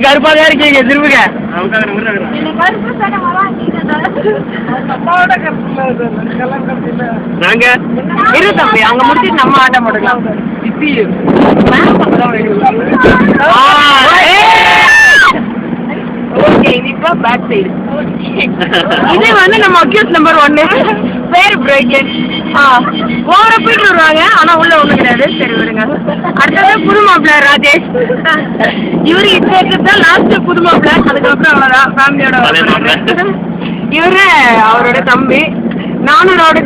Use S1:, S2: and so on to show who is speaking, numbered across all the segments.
S1: கருப்பாக இருக்கீங்க திரும்புங்க நாங்க இரு தம்பி அவங்க முடிச்சுட்டு நம்ம ஆட்டம் போட்டுக்கலாம் ஓகே இப்போ பேக் சைடு இது வந்து நம்ம அக்யூஸ் நம்பர் 1 பேர் பிரேக்கெட் ஓவர போயிட்டு வருவாங்க ஆனா உள்ள ஒண்ணு கிடையாது சரி விடுங்க அடுத்தது புது மாப்பிள்ள ராஜேஷ் இவரு இதுதான் லாஸ்ட் புது மாப்பிள்ள அதுக்கப்புறம் அவ்வளவுதான் ஃபேமிலியோட இவரு அவரோட தம்பி நானும் அவரோட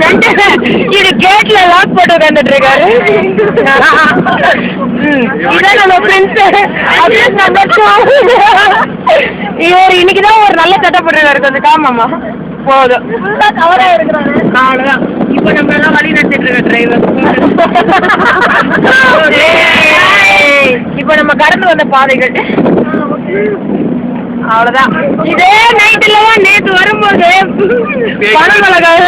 S1: இது கேட்ல லாக் போட்டு உட்காந்துட்டு இருக்காரு இதான் நம்ம ஃப்ரெண்ட்ஸ் இவர் இன்னைக்குதான் ஒரு நல்ல சட்டை போட்டுருக்காரு கொஞ்சம் காமாமா போதும் கவரா இருக்கிறாரு அவ்வளவுதான் இப்ப நம்ம எல்லாம் வழி நடத்திட்டு இருக்க டிரைவர் இப்ப நம்ம கடந்து வந்த பாதைகள் அவ்வளவுதான் இதே நைட்டுலதான் நேற்று வரும்போது பணம் மிளகாய்